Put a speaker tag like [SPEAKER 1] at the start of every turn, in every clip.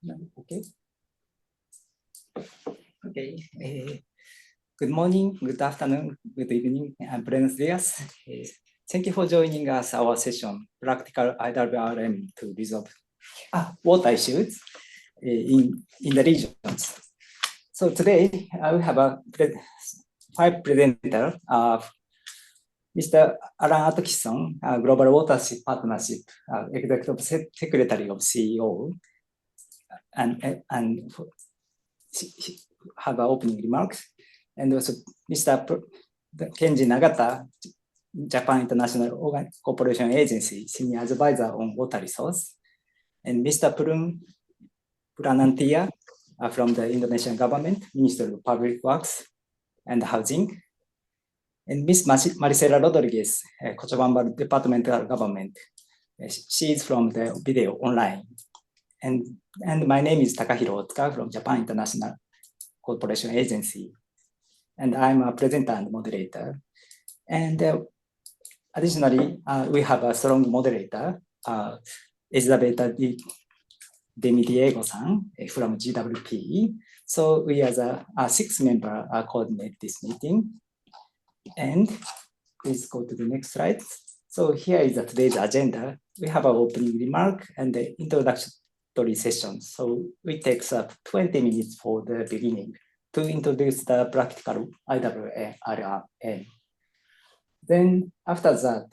[SPEAKER 1] Okay. Okay. Good morning, good afternoon, good evening, and buenos dias. Thank you for joining us our session, Practical IWRM to resolve water issues in the regions. So today we have five presenters. Mr. Alan Atkinson, Global Water Partnership, Executive Secretary of CEO, and have opening remarks. And also Mr. Kenji Nagata, Japan International Cooperation Agency, Senior Advisor on Water Resource. And Mr. Pranantia from the Indonesian government, Ministry of Public Works and Housing. And Ms. Maricela Rodriguez, Cochabamba Departmental Government. She is from the video online. And my name is Takahiro Otsuka from Japan International Cooperation Agency. And I'm a presenter and moderator. And additionally, we have a strong moderator, Elisabetta De Diego-san from GWP. So we as a 6-member coordinate this meeting. And please go to the next slide. So here is today's agenda. We have an opening remark and the introductory session. So it takes up 20 minutes for the beginning to introduce the practical IWRM. Then after that,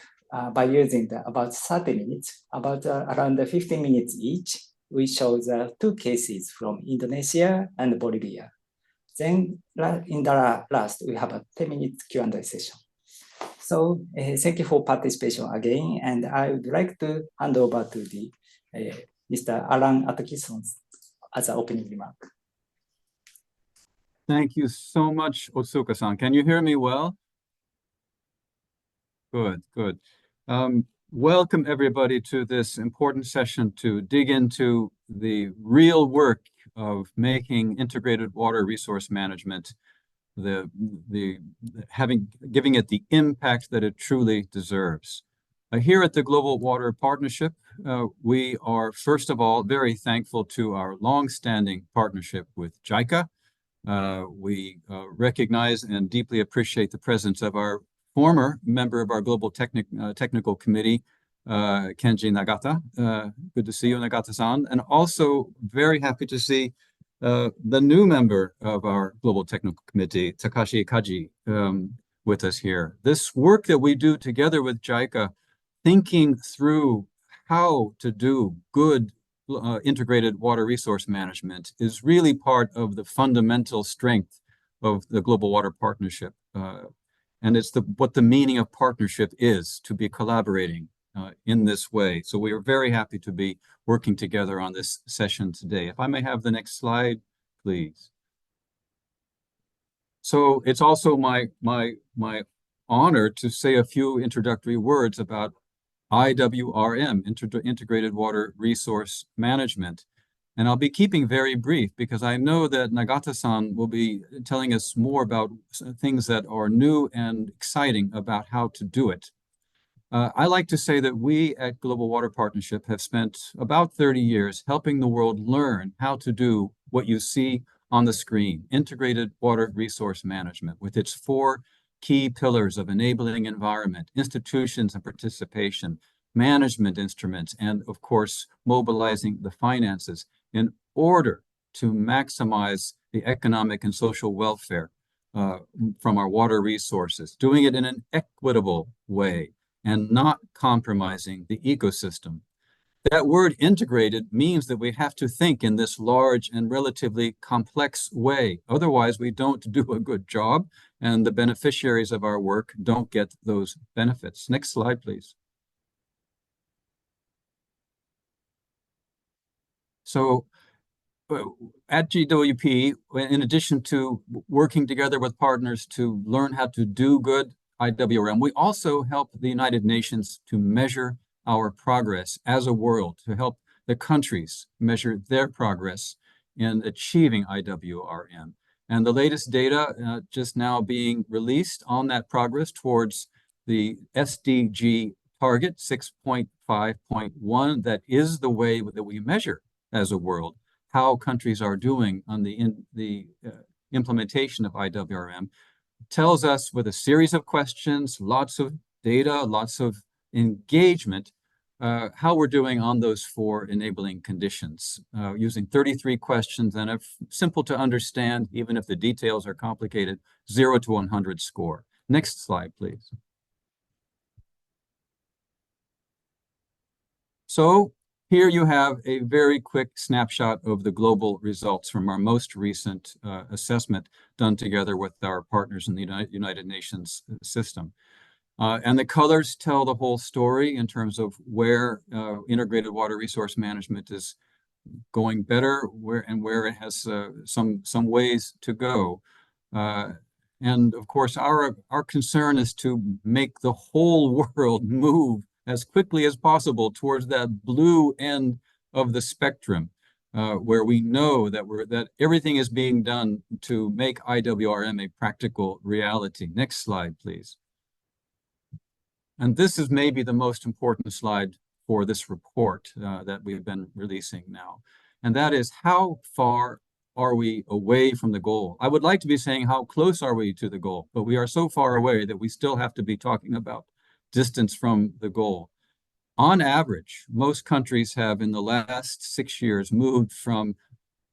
[SPEAKER 1] by using about 30 minutes, around 15 minutes each, we show the 2 cases from Indonesia and Bolivia. Then in the last, we have a 10-minute Q&A session. So thank you for participation again. And I would like to hand over to the Mr. Alan Atkinson as an opening remark.
[SPEAKER 2] Thank you so much, Otsuka-san. Can you hear me well? Good, good. Welcome everybody to this important session to dig into the real work of making integrated water resource management, giving it the impact that it truly deserves. Here at the Global Water Partnership, we are first of all very thankful to our long-standing partnership with JICA. We recognize and deeply appreciate the presence of our former member of our Global Technical Committee, Kenji Nagata. Good to see you, Nagata-san. And also very happy to see the new member of our Global Technical Committee, Takashi Kaji, with us here. This work that we do together with JICA, thinking through how to do good integrated water resource management, is really part of the fundamental strength of the Global Water Partnership. And it's what the meaning of partnership is, to be collaborating in this way. So we are very happy to be working together on this session today. If I may have the next slide, please. So it's also my honor to say a few introductory words about IWRM, Integrated Water Resource Management. And I'll be keeping very brief because I know that Nagata-san will be telling us more about things that are new and exciting about how to do it. I like to say that we at Global Water Partnership have spent about 30 years helping the world learn how to do what you see on the screen, integrated water resource management, with its 4 key pillars of enabling environment, institutions and participation, management instruments, and of course, mobilizing the finances in order to maximize the economic and social welfare from our water resources, doing it in an equitable way and not compromising the ecosystem. That word integrated means that we have to think in this large and relatively complex way. Otherwise, we don't do a good job and the beneficiaries of our work don't get those benefits. Next slide, please. So at GWP, in addition to working together with partners to learn how to do good IWRM, we also help the United Nations to measure our progress as a world, to help the countries measure their progress in achieving IWRM. And the latest data just now being released on that progress towards the SDG target 6.5.1, that is the way that we measure as a world how countries are doing on the implementation of IWRM, tells us with a series of questions, lots of data, lots of engagement, how we're doing on those 4 enabling conditions, using 33 questions and a simple to understand, even if the details are complicated, 0 to 100 score. Next slide, please. So here you have a very quick snapshot of the global results from our most recent assessment done together with our partners in the United Nations system. And the colors tell the whole story in terms of where integrated water resource management is going better, where it has some ways to go. And of course, our concern is to make the whole world move as quickly as possible towards that blue end of the spectrum, where we know that everything is being done to make IWRM a practical reality. Next slide, please. And this is maybe the most important slide for this report that we've been releasing now. And that is, how far are we away from the goal? I would like to be saying how close are we to the goal, but we are so far away that we still have to be talking about distance from the goal. On average, most countries have in the last 6 years moved from,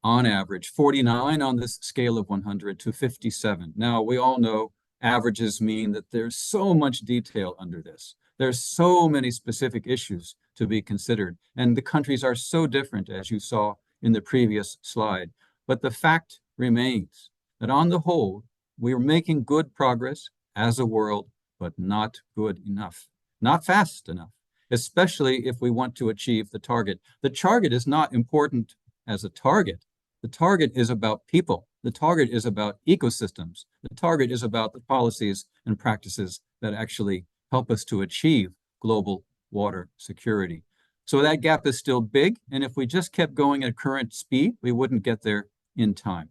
[SPEAKER 2] on average, 49 on this scale of 100 to 57. Now, we all know averages mean that there's so much detail under this. There's so many specific issues to be considered, and the countries are so different, as you saw in the previous slide. But the fact remains that on the whole, we are making good progress as a world, but not good enough, not fast enough, especially if we want to achieve the target. The target is not important as a target. The target is about people. The target is about ecosystems. The target is about the policies and practices that actually help us to achieve global water security. So that gap is still big, and if we just kept going at current speed, we wouldn't get there in time.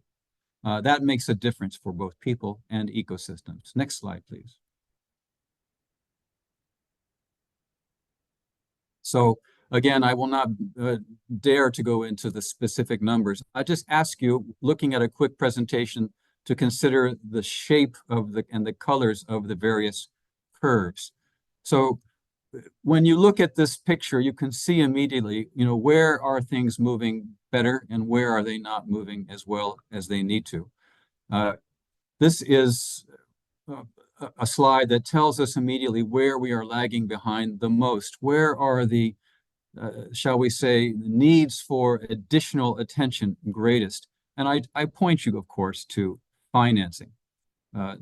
[SPEAKER 2] That makes a difference for both people and ecosystems. Next slide, please. So again, I will not dare to go into the specific numbers. I just ask you, looking at a quick presentation, to consider the shape of and the colors of the various curves. So when you look at this picture, you can see immediately, where are things moving better and where are they not moving as well as they need to. This is a slide that tells us immediately where we are lagging behind the most. Where are the shall we say, needs for additional attention greatest? And I point you, of course, to financing,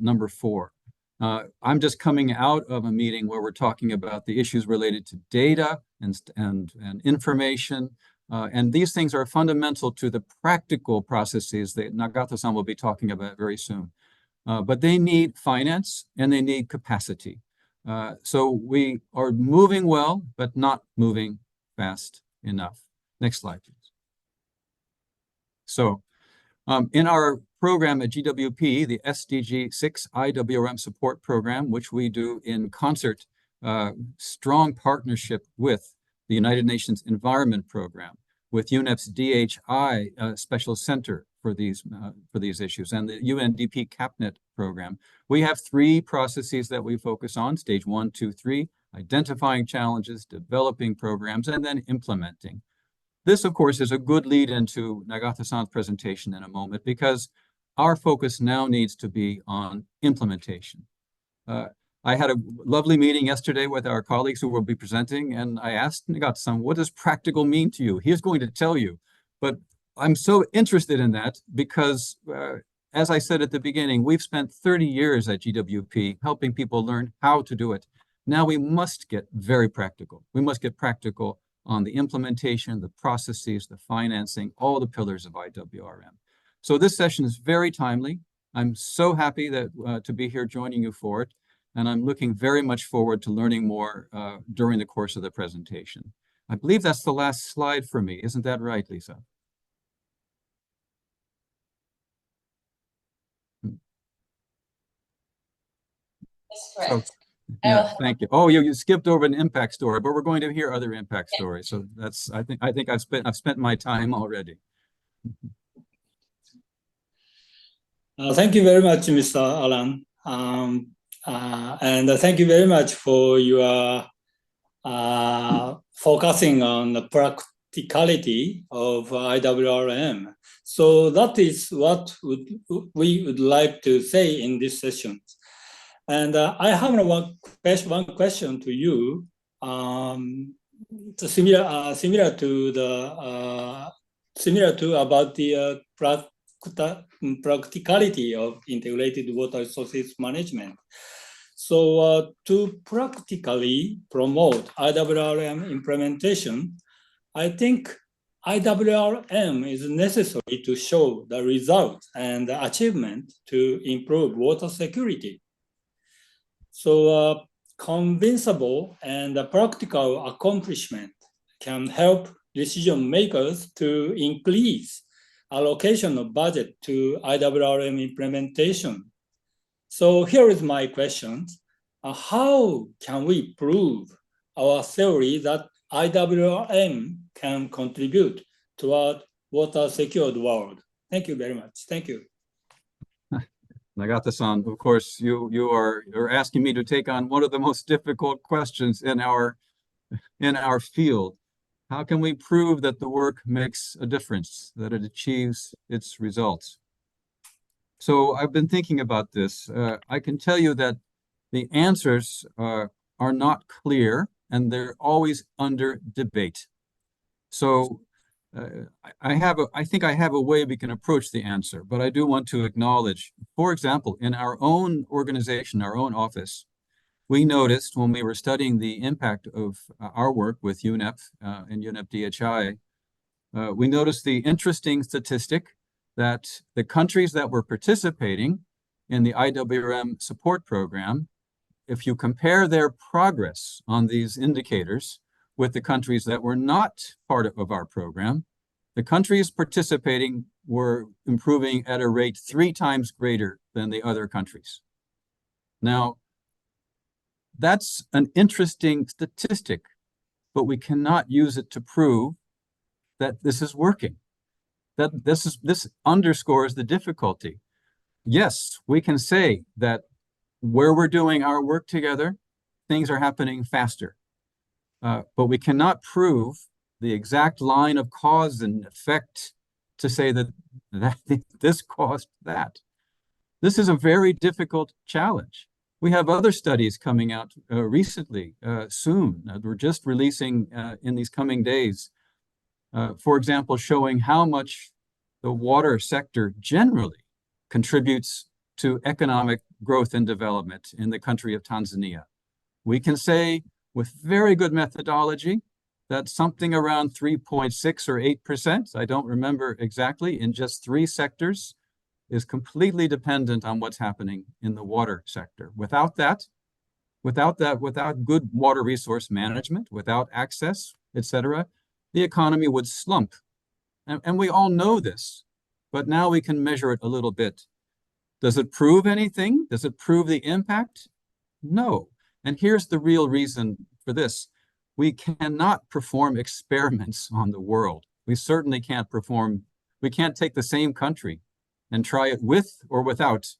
[SPEAKER 2] number 4. I'm just coming out of a meeting where we're talking about the issues related to data and information. And these things are fundamental to the practical processes that Nagata-san will be talking about very soon. But they need finance and they need capacity. So we are moving well, but not moving fast enough. Next slide, please. So in our program at GWP, the SDG 6 IWRM support program, which we do in concert, strong partnership with the United Nations Environment Program, with UNEP's DHI Special Center for these issues, and the UNDP CAPNet program. We have 3 processes that we focus on: stage 1, 2, 3, identifying challenges, developing programs, and then implementing. This, of course, is a good lead into Nagata-san's presentation in a moment, because our focus now needs to be on implementation. I had a lovely meeting yesterday with our colleagues who will be presenting, and I asked Nagata-san, what does practical mean to you? He's going to tell you, but I'm so interested in that because, as I said at the beginning, we've spent 30 years at GWP helping people learn how to do it. Now we must get very practical. We must get practical on the implementation, the processes, the financing, all the pillars of IWRM. So this session is very timely. I'm so happy that to be here joining you for it, and I'm looking very much forward to learning more during the course of the presentation. I believe that's the last slide for me. Isn't that right, Lisa?
[SPEAKER 3] That's correct.
[SPEAKER 2] Yeah, thank you. Oh, you skipped over an impact story, but we're going to hear other impact stories. So that's I think I've spent my time already.
[SPEAKER 4] Thank you very much, Mr. Alan. And thank you very much for your focusing on the practicality of IWRM. So that is what we would like to say in this session. And I have one question to you, similar to about the practicality of integrated water resources management. So to practically promote IWRM implementation, I think IWRM is necessary to show the results and the achievement to improve water security. So convincible and practical accomplishment can help decision makers to increase allocation of budget to IWRM implementation. So here is my question. How can we prove our theory that IWRM can contribute toward water secured world? Thank you very much. Thank you.
[SPEAKER 2] Nagata-san, of course, you're asking me to take on one of the most difficult questions in our field. How can we prove that the work makes a difference, that it achieves its results? So I've been thinking about this. I can tell you that the answers are not clear and they're always under debate. So I think I have a way we can approach the answer, but I do want to acknowledge, for example, in our own organization, our own office, we noticed when we were studying the impact of our work with UNEP and UNEP DHI, we noticed the interesting statistic that the countries that were participating in the IWRM support program, if you compare their progress on these indicators with the countries that were not part of our program, the countries participating were improving at a rate 3 times greater than the other countries. Now, that's an interesting statistic, but we cannot use it to prove that this is working. That this underscores the difficulty. Yes, we can say that where we're doing our work together, things are happening faster. But we cannot prove the exact line of cause and effect to say that this caused that. This is a very difficult challenge. We have other studies coming out recently, soon. We're just releasing in these coming days, for example, showing how much the water sector generally contributes to economic growth and development in the country of Tanzania. We can say with very good methodology that something around 3.6 or 8%, I don't remember exactly, in just 3 sectors is completely dependent on what's happening in the water sector. Without good water resource management, without access, etc., the economy would slump. And we all know this, but now we can measure it a little bit. Does it prove anything? Does it prove the impact? No. And here's the real reason for this. We cannot perform experiments on the world. We certainly can't we can't take the same country and try it with or without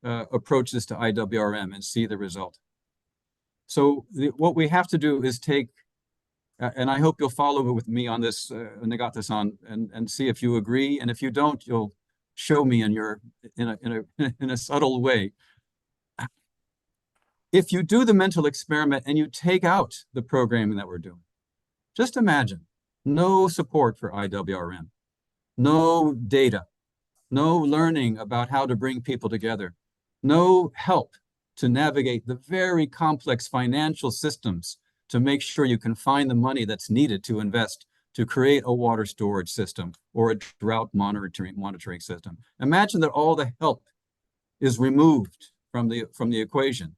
[SPEAKER 2] approaches to IWRM and see the result. So what we have to do is take, and I hope you'll follow with me on this, Nagata-san, and see if you agree. And if you don't, you'll show me in a subtle way. If you do the mental experiment and you take out the programming that we're doing, just imagine no support for IWRM, no data, no learning about how to bring people together, no help to navigate the very complex financial systems to make sure you can find the money that's needed to invest to create a water storage system or a drought monitoring system. Imagine that all the help is removed from the equation.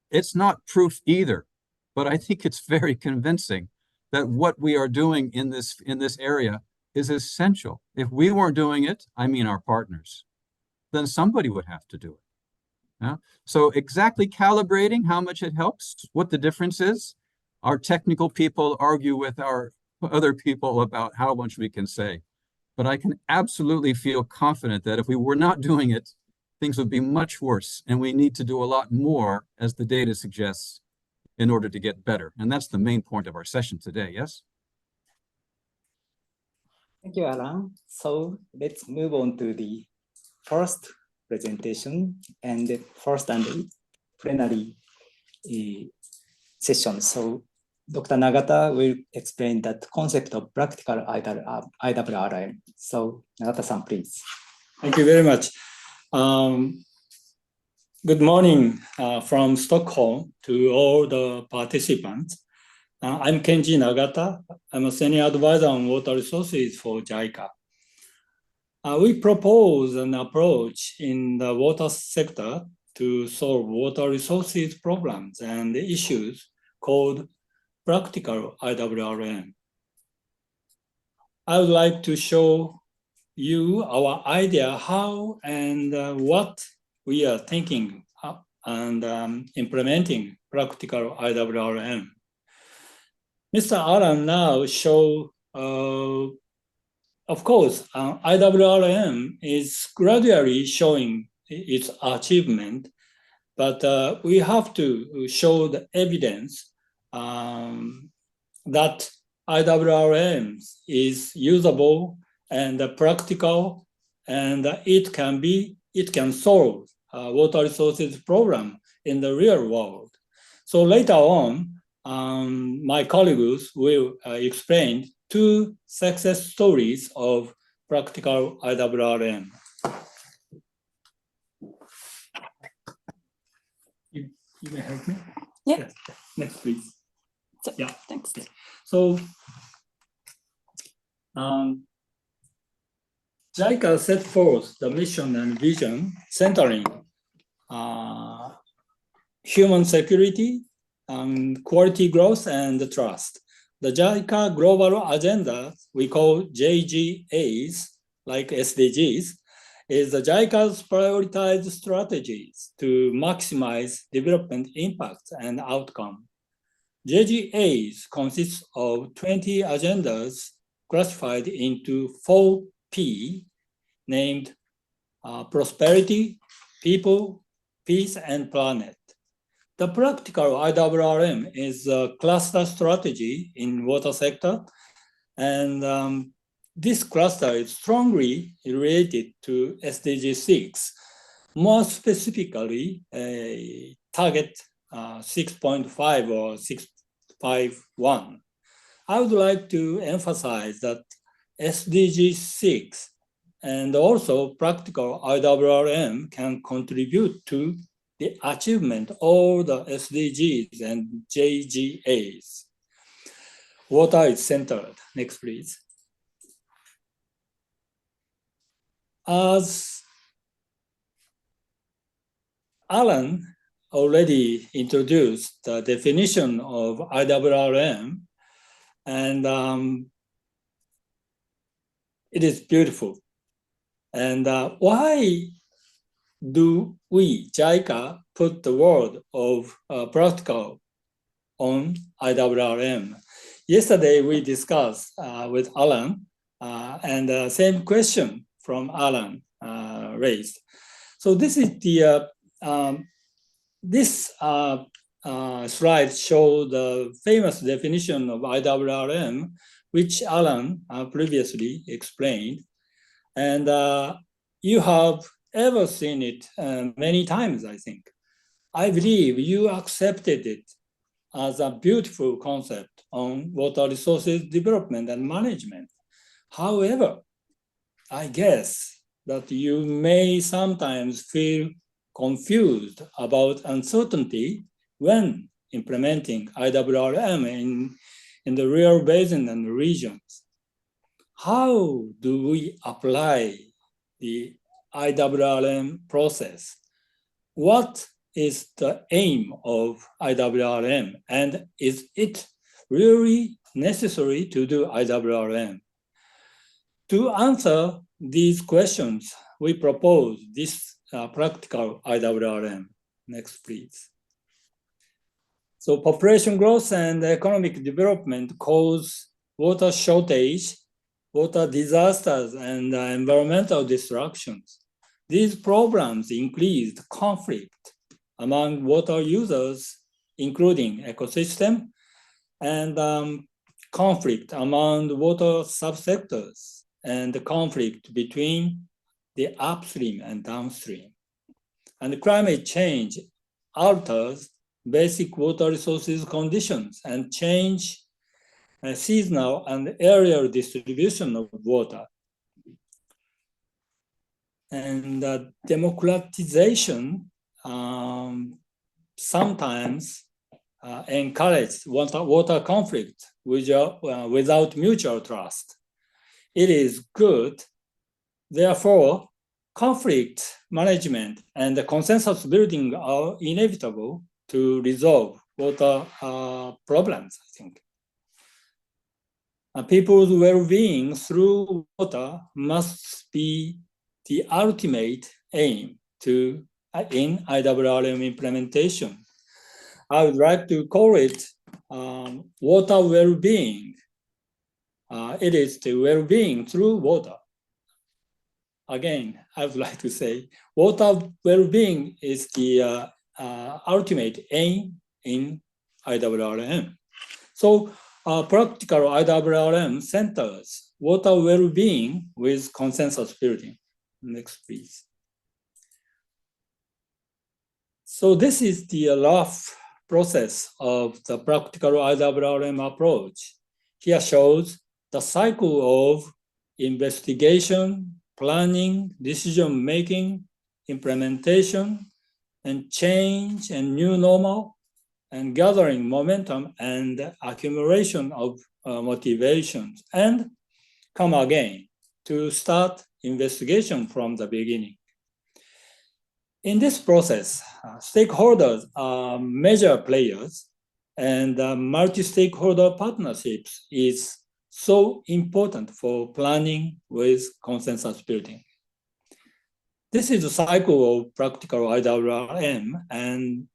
[SPEAKER 2] It's not proof either, but I think it's very convincing that what we are doing in this area is essential. If we weren't doing it, I mean our partners, then somebody would have to do it. Yeah? So exactly calibrating how much it helps, what the difference is, our technical people argue with our other people about how much we can say. but I can absolutely feel confident that if we were not doing it, things would be much worse, and we need to do a lot more, as the data suggests, in order to get better. And that's the main point of our session today, yes?
[SPEAKER 1] Thank you, Alan. So let's move on to the first presentation and the first and plenary session. So Dr. Nagata will explain that concept of practical IWRM. So Nagata-san, please.
[SPEAKER 4] Thank you very much. Good morning from Stockholm to all the participants. I'm Kenji Nagata. I'm a senior advisor on water resources for JICA. We propose an approach in the water sector to solve water resources problems and issues called practical IWRM. I would like to show you our idea how and what we are thinking and implementing practical IWRM. Mr. Alan now show, of course, IWRM is gradually showing its achievement, but we have to show the evidence that IWRM is usable and practical, and it can solve water resources problem in the real world. So later on, my colleagues will explain 2 success stories of practical IWRM. You may help me?
[SPEAKER 3] Yeah.
[SPEAKER 4] Yes. Next, please.
[SPEAKER 3] So,
[SPEAKER 4] Yeah.
[SPEAKER 3] thanks.
[SPEAKER 4] So, JICA set forth the mission and vision centering human security, quality growth, and trust. The JICA global agenda, we call JGAs, like SDGs, is the JICA's prioritized strategies to maximize development impact and outcome. JGAs consist of 20 agendas classified into 4P, named prosperity, people, peace, and planet. The practical IWRM is a cluster strategy in water sector, and this cluster is strongly related to SDG 6, more specifically target 6.5 or 651. I would like to emphasize that SDG 6 and also practical IWRM can contribute to the achievement of the SDGs and JGAs. Water is centered. Next, please. As Alan already introduced the definition of IWRM, and it is beautiful. And why do we, JICA, put the word of practical on IWRM? Yesterday, we discussed with Alan, and same question from Alan raised. So this is the, this slide shows the famous definition of IWRM, which Alan previously explained. And you have ever seen it many times, I think. I believe you accepted it as a beautiful concept on water resources development and management. However, I guess that you may sometimes feel confused about uncertainty when implementing IWRM in the real basin and regions. How do we apply the IWRM process? What is the aim of IWRM, and is it really necessary to do IWRM? To answer these questions, we propose this practical IWRM. Next, please. So population growth and economic development cause water shortage, water disasters and environmental destructions. These problems increased conflict among water users, including ecosystem, and conflict among water subsectors, and the conflict between the upstream and downstream. And climate change alters basic water resources conditions and change seasonal and aerial distribution of water. And democratization sometimes encourages water conflict without mutual trust. It is good. Therefore, conflict management and the consensus building are inevitable to resolve water problems, I think. People's well-being through water must be the ultimate aim in IWRM implementation. I would like to call it water well-being. It is the well-being through water. Again, I would like to say water well-being is the ultimate aim in IWRM. So practical IWRM centers water well-being with consensus building. Next, please. So this is the rough process of the practical IWRM approach. Here shows the cycle of investigation, planning, decision-making, implementation, and change and new normal, and gathering momentum and accumulation of motivations, and come again to start investigation from the beginning. In this process, stakeholders are major players, and multi-stakeholder partnerships is so important for planning with consensus building. This is a cycle of practical IWRM, and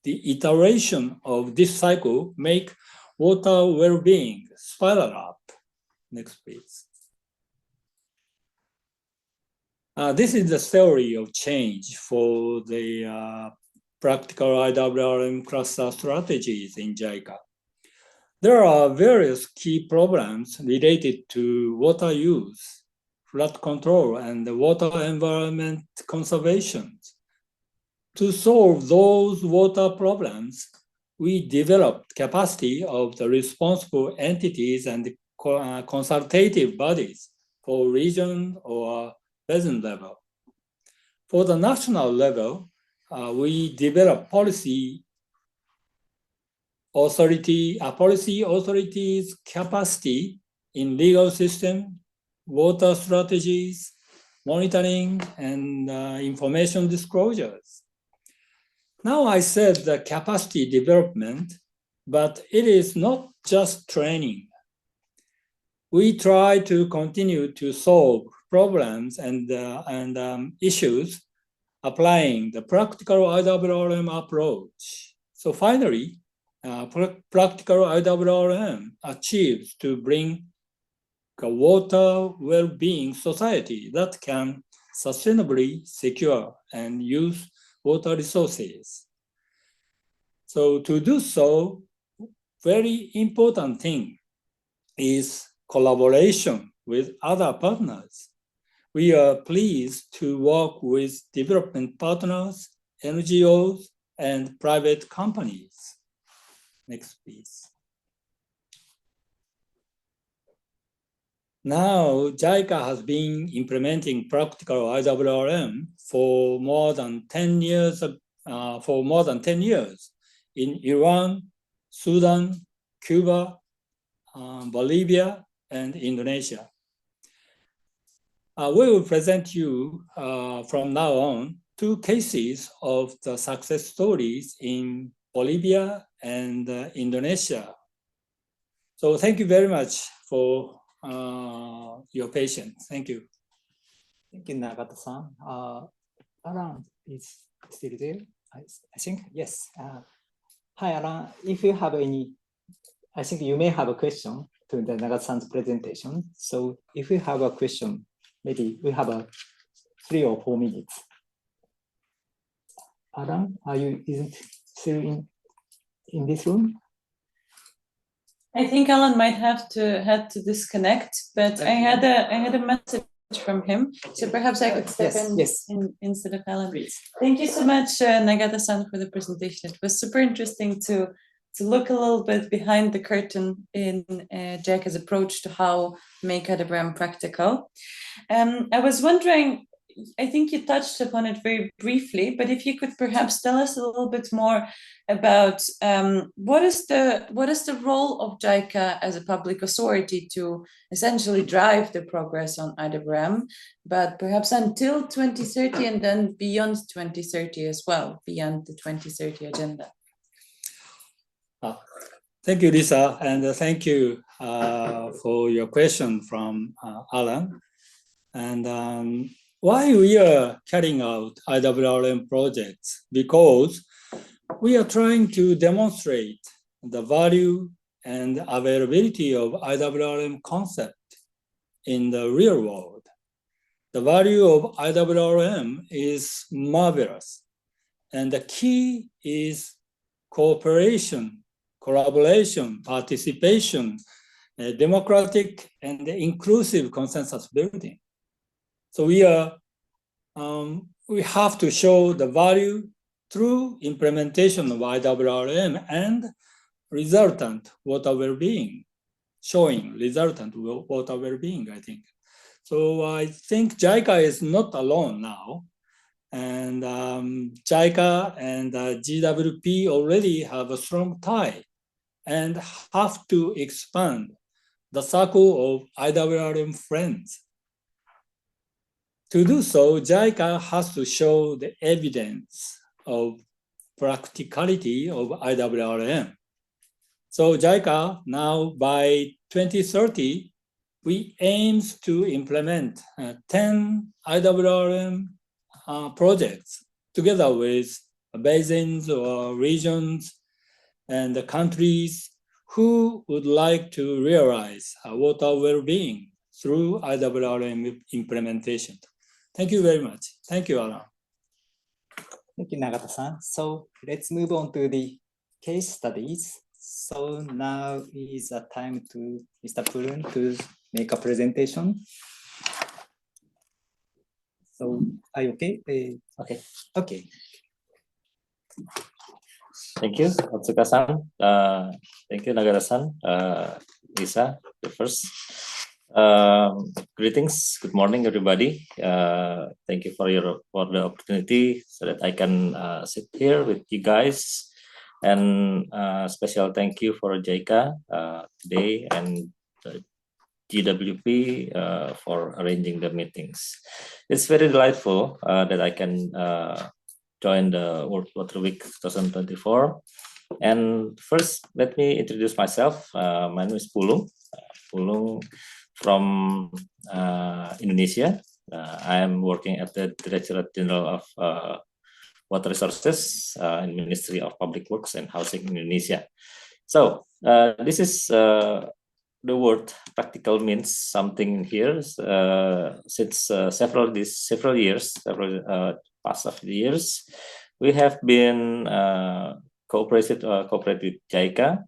[SPEAKER 4] the iteration of this cycle make water well-being spiral up. Next, please. This is the story of change for the practical IWRM cluster strategies in JICA. There are various key problems related to water use, flood control, and water environment conservation. To solve those water problems, we developed capacity of the responsible entities and consultative bodies for region or basin level. For the national level, we develop policy authorities capacity in legal system, water strategies, monitoring, and information disclosures. Now I said the capacity development, but it is not just training. We try to continue to solve problems and issues applying the practical IWRM approach. So finally, practical IWRM achieves to bring a water well-being society that can sustainably secure and use water resources. So to do so, very important thing is collaboration with other partners. We are pleased to work with development partners, NGOs, and private companies. Next, please. Now, JICA has been implementing practical IWRM for more than 10 years. In Iran, Sudan, Cuba, Bolivia, and Indonesia. We will present you from now on 2 cases of the success stories in Bolivia and Indonesia. So thank you very much for your patience. Thank you.
[SPEAKER 1] Thank you, Nagata-san. Alan is still there, I think. Yes. Hi, Alan. If you have any, I think you may have a question. to the Nagata-san's presentation. So if you have a question, maybe we have a 3 or 4 minutes. Alan, are you isn't still in this room?
[SPEAKER 3] I think Alan might had to disconnect, but I had a message from him, so perhaps I could step in instead of Alan.
[SPEAKER 1] Please.
[SPEAKER 3] Thank you so much, Nagata-san, for the presentation. It was super interesting to look a little bit behind the curtain in JICA's approach to how make IWRM practical. I was wondering, I think you touched upon it very briefly, but if you could perhaps tell us a little bit more about what is the role of JICA as a public authority to essentially drive the progress on IWRM, but perhaps until 2030 and then beyond 2030 as well, beyond the 2030 agenda.
[SPEAKER 4] Thank you, Lisa, and thank you for your question from Alan. And why we are carrying out IWRM projects? Because we are trying to demonstrate the value and availability of IWRM concept in the real world. The value of IWRM is marvelous, and the key is cooperation, collaboration, participation, democratic and inclusive consensus building. So we have to show the value through implementation of IWRM and resultant water well-being, showing resultant water well-being, I think. So I think JICA is not alone now. And JICA and GWP already have a strong tie and have to expand the circle of IWRM friends. To do so, JICA has to show the evidence of practicality of IWRM. So JICA now by 2030, we aim to implement 10 IWRM projects together with basins or regions and the countries who would like to realize water well-being through IWRM implementation. Thank you very much. Thank you, Alan.
[SPEAKER 1] Thank you, Nagata-san. So let's move on to the case studies. So now is the time to Mr. Purun to make a presentation. So are you okay? Okay.
[SPEAKER 5] Thank you, Otsuka-san. Thank you, Nagata-san. Lisa, the first. Greetings. Good morning, everybody. Thank you for the opportunity so that I can sit here with you guys. And special thank you for JICA today and GWP for arranging the meetings. It's very delightful that I can join the World Water Week 2024. And first, let me introduce myself. My name is Pulung. Pulung from Indonesia. I am working at the Directorate General of Water Resources in Ministry of Public Works and Housing Indonesia. So this is the word practical means something here since several years, past of the years, we have been cooperate with JICA.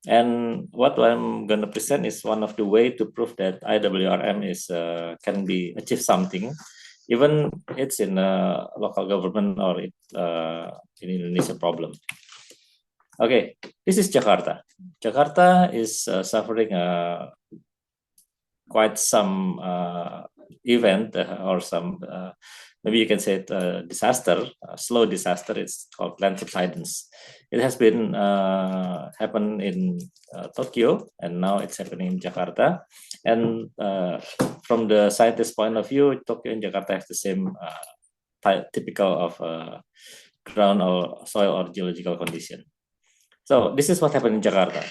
[SPEAKER 5] And what I'm going to present is one of the way to prove that IWRM is can be achieve something, even it's in a local government or in Indonesia problem. Okay, this is Jakarta. Jakarta is suffering quite some event or some maybe you can say it disaster, slow disaster. It's called land subsidence. It has been happened in Tokyo, and now it's happening in Jakarta. And from the scientist point of view, Tokyo and Jakarta have the same typical of ground or soil or geological condition. So this is what happened in Jakarta.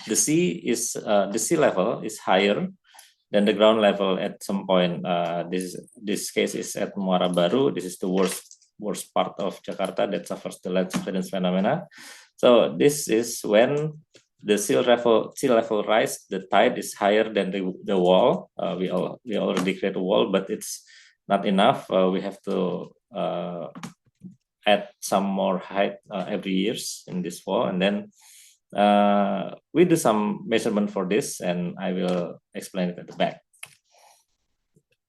[SPEAKER 5] The sea level is higher than the ground level at some point. This case is at Muara Baru. This is the worst part of Jakarta that suffers the land subsidence phenomena. So this is when the sea level rise, the tide is higher than the wall. We already create a wall, but it's not enough. We have to add some more height every years in this wall, and then we do some measurement for this, and I will explain it at the back.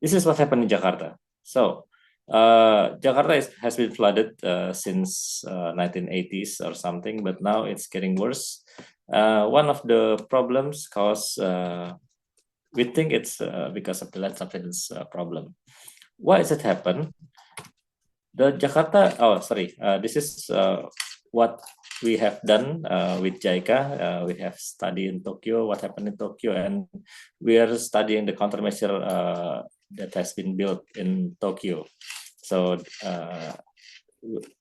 [SPEAKER 5] This is what happened in Jakarta. So Jakarta has been flooded since 1980s or something, but now it's getting worse. One of the problems we think it's because of the land subsidence problem. Why does it happen? The Jakarta, this is what we have done with JICA. We have studied in Tokyo, what happened in Tokyo, and we are studying the countermeasure that has been built in Tokyo. So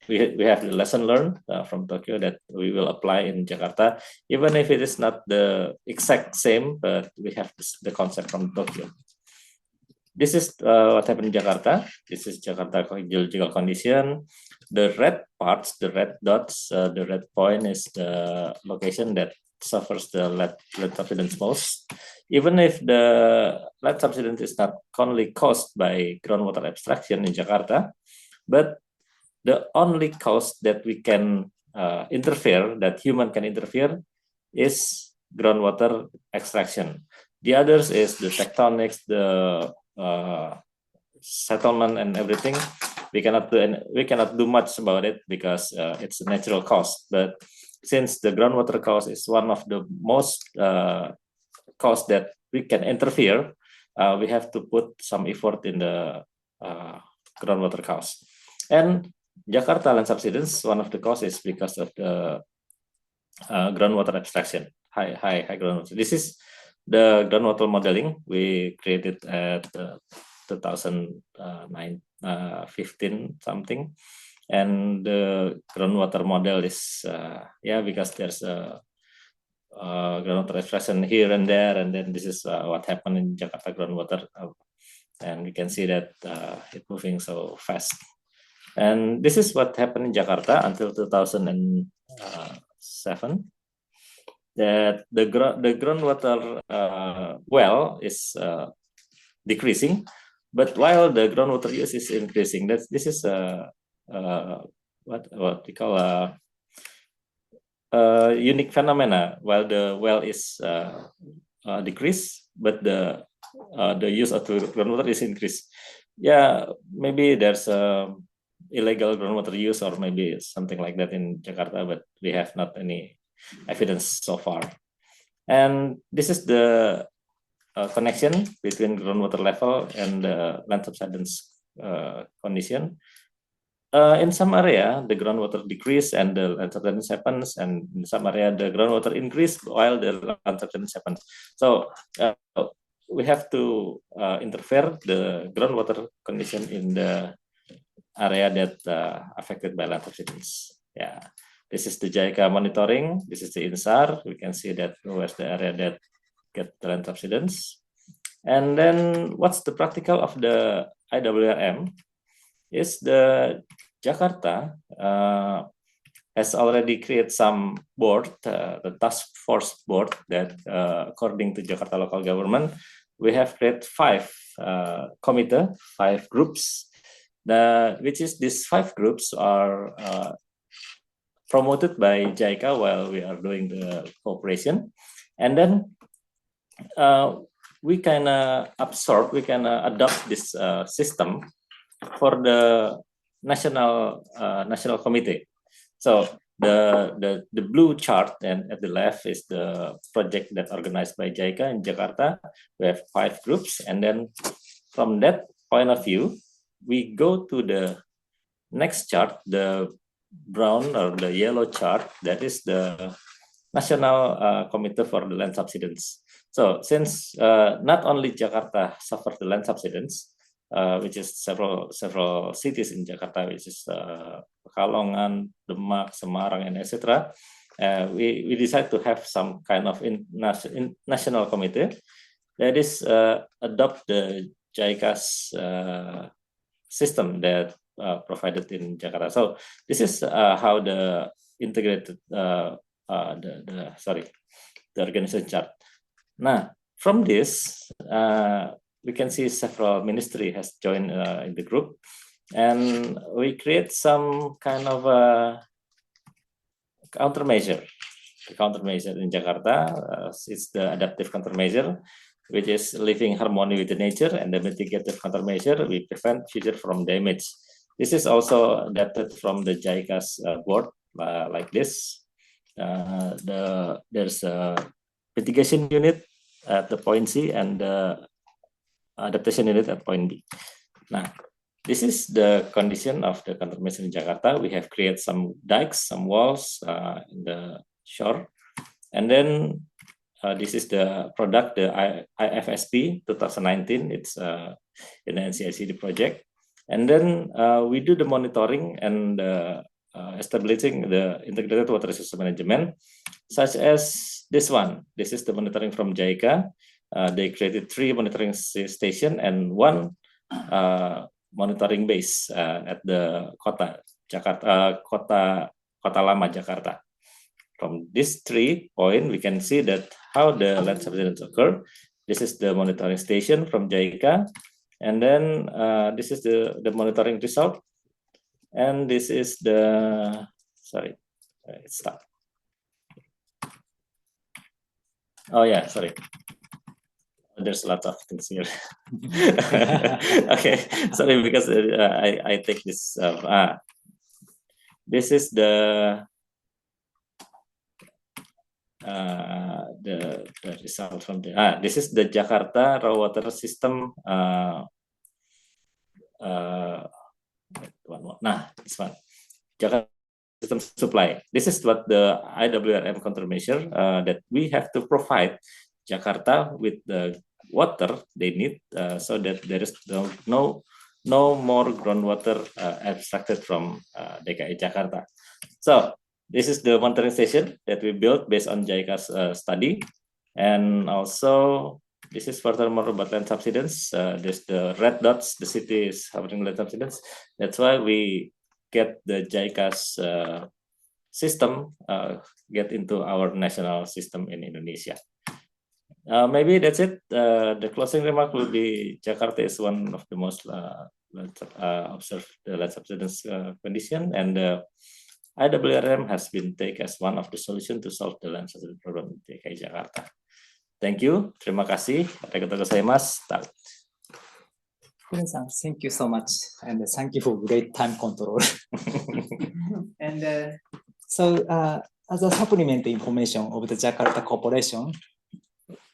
[SPEAKER 5] we have the lesson learned from Tokyo that we will apply in Jakarta, even if it is not the exact same, but we have the concept from Tokyo. This is what happened in Jakarta. This is Jakarta geological condition. The red parts, the red dots, the red point is the location that suffers the lead subsidence most. Even if the lead subsidence is not only caused by groundwater abstraction in Jakarta, but the only cause that we can interfere, that human can interfere, is groundwater extraction. The others is the tectonics, the settlement and everything. We cannot do much about it because it's a natural cause. But since the groundwater cause is one of the most cause that we can interfere, we have to put some effort in the groundwater cause. And Jakarta land subsidence, one of the causes because of the groundwater abstraction, high groundwater. This is the groundwater modeling we created at 2015 something, and the groundwater model is because there's a groundwater abstraction here and there, and then this is what happened in Jakarta groundwater, and we can see that it's moving so fast. And this is what happened in Jakarta until 2007. That the groundwater well is decreasing, but while the groundwater use is increasing, this is what we call a unique phenomena. While the well is decreased, but the use of the groundwater is increased. Yeah, maybe there's illegal groundwater use or maybe something like that in Jakarta, but we have not any evidence so far. And this is the connection between groundwater level and the land subsidence condition. In some area, the groundwater decrease and the land subsidence happens, and in some area, the groundwater increase while the land subsidence happens. So we have to interfere the groundwater condition in the area that affected by land subsidence. Yeah. This is the JICA monitoring. This is the INSAR. We can see that where's the area that get the land subsidence. And then what's the practical of the IWRM is the Jakarta has already created some board, the task force board that according to Jakarta local government, we have created 5 committee, 5 groups, which is these 5 groups are promoted by JICA while we are doing the cooperation, and then we can absorb, we can adopt this system for the national committee. So the blue chart and at the left is the project that organized by JICA in Jakarta. We have 5 groups, and then from that point of view, we go to the next chart, the brown or the yellow chart, that is the national committee for the land subsidence. So since not only Jakarta suffered the land subsidence, which is several cities in Jakarta, which is Pekalongan, Demak, Semarang, and etc. We decided to have some kind of national committee that is adopt the JICA's system that provided in Jakarta. So this is how the integrated the organization chart. Now, from this, we can see several ministry has joined in the group, and we create some kind of countermeasure. The countermeasure in Jakarta, it's the adaptive countermeasure, which is living harmony with the nature, and the mitigative countermeasure, we prevent future from damage. This is also adapted from the JICA's board, like this. There's a mitigation unit at the point C and the adaptation unit at point B. Now, this is the condition of the countermeasure in Jakarta. We have created some dikes, some walls in the shore, and then this is the product, the IFSP 2019. It's in the NCICD project, and then we do the monitoring and establishing the integrated water resource management, such as this one. This is the monitoring from JICA. They created 3 monitoring stations and 1 monitoring base at the Kota Jakarta, Kota Lama Jakarta. From these 3 points, we can see that how the land subsidence occur. This is the monitoring station from JICA, and then this is the monitoring result, and this is the stop. Oh yeah, sorry. There's lots of things here. Okay, sorry, because I take this. This is the result from the this is the Jakarta raw water system. This one, Jakarta system supply. This is what the IWRM countermeasure that we have to provide Jakarta with the water they need, so that there is no more groundwater abstracted from DKI Jakarta. So this is the monitoring station that we built based on JICA's study, and also this is furthermore about land subsidence. There's the red dots, the city is having land subsidence. That's why we get the JICA's system get into our national system in Indonesia. Maybe that's it. The closing remark will be Jakarta is one of the most observed the land subsidence condition, and IWRM has been taken as one of the solutions to solve the land subsidence problem in DKI Jakarta. Thank you. Terima kasih. Arigatou gozaimasu.
[SPEAKER 1] Thank you so much, and thank you for great time control. And so, as a supplementary information of the Jakarta Corporation,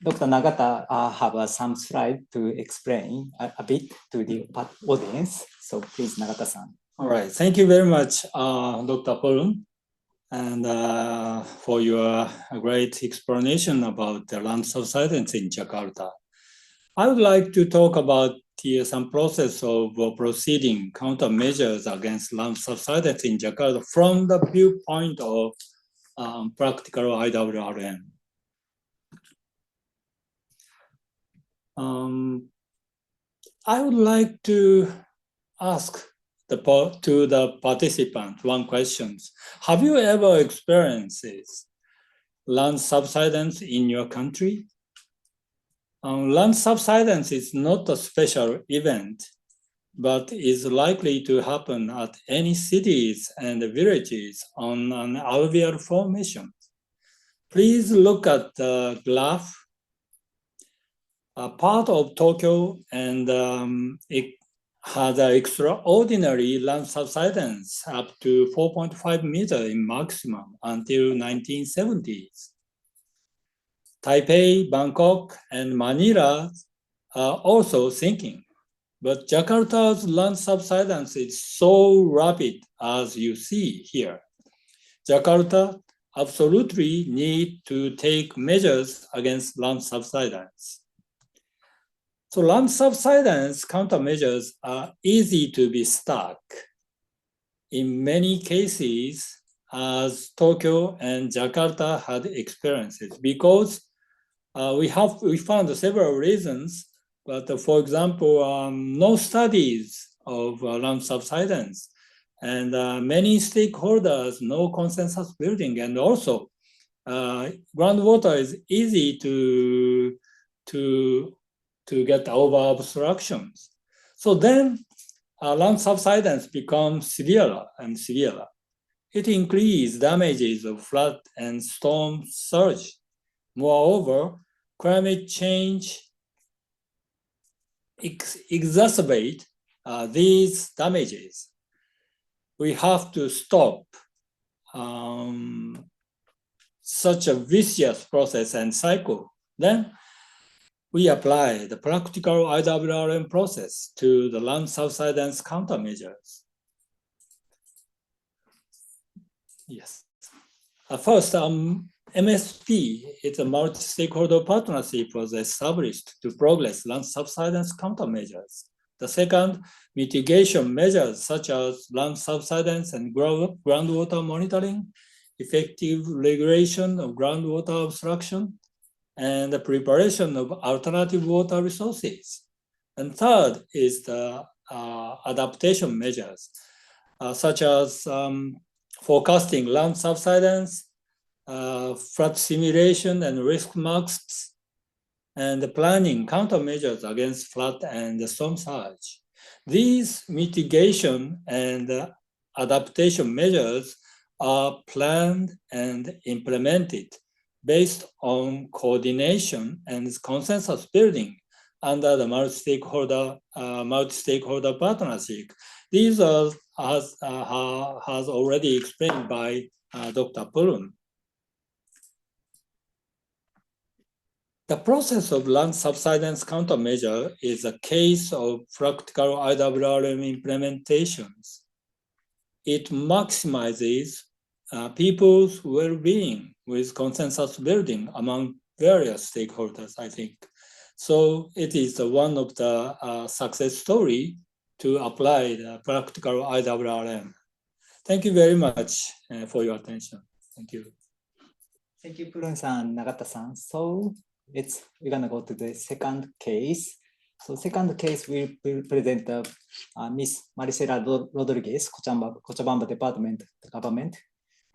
[SPEAKER 1] Dr. Nagata have some slide to explain a bit to the audience. So please, Nagata-san.
[SPEAKER 4] All right. Thank you very much, Dr. Paul, and for your great explanation about the land subsidence in Jakarta. I would like to talk about some process of proceeding countermeasures against land subsidence in Jakarta from the viewpoint of practical IWRM. I would like to ask the participant one question. Have you ever experienced land subsidence in your country? Land subsidence is not a special event, but is likely to happen at any cities and villages on an alluvial formation. Please look at the graph. A part of Tokyo, and it had an extraordinary land subsidence up to 4.5 meters in maximum until 1970s. Taipei, Bangkok, and Manila are also sinking, but Jakarta's land subsidence is so rapid as you see here. Jakarta absolutely need to take measures against land subsidence. So land subsidence countermeasures are easy to be stuck in many cases, as Tokyo and Jakarta had experiences, because we found several reasons. But for example, no studies of land subsidence, and many stakeholders, no consensus building, and also groundwater is easy to get over obstructions. So then land subsidence becomes severer and severer. It increases damages of flood and storm surge. Moreover, climate change exacerbate these damages. We have to stop such a vicious process and cycle. Then we apply the practical IWRM process to the land subsidence countermeasures. Yes. First, MSP is a multi-stakeholder partnership was established to progress land subsidence countermeasures. The second, mitigation measures such as land subsidence and groundwater monitoring, effective regulation of groundwater obstruction, and the preparation of alternative water resources. And third is the adaptation measures, such as forecasting land subsidence, flood simulation and risk maps, and planning countermeasures against flood and storm surge. These mitigation and adaptation measures are planned and implemented based on coordination and consensus building under the multi-stakeholder partnership. These are has already explained by Dr. Pulun. The process of land subsidence countermeasure is a case of practical IWRM implementations. It maximizes people's well-being with consensus building among various stakeholders, I think. So it is one of the success story to apply the practical IWRM. Thank you very much for your attention. Thank you.
[SPEAKER 1] Thank you, Pulun-san, Nagata-san. So we're gonna go to the second case. So second case will present Miss Maricela Rodriguez, Cochabamba Department Government.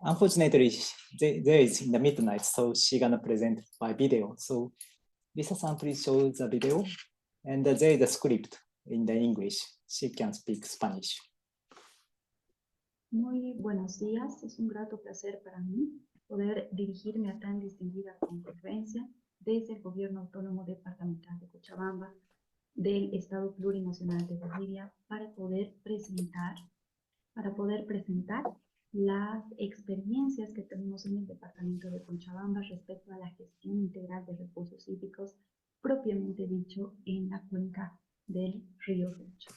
[SPEAKER 1] Unfortunately, there is in the midnight, so she's gonna present by video. So Lisa-san, please show the video. And there is a script in the English. She can speak Spanish.
[SPEAKER 6] Muy buenos días. Es un grato placer para mí poder dirigirme a tan distinguida concurrencia desde el Gobierno Autónomo Departamental de Cochabamba del Estado Plurinacional de Bolivia para poder presentar las experiencias que tenemos en el Departamento de Cochabamba respecto a la gestión integral de recursos hídricos propiamente dicho en la cuenca del río Rocha.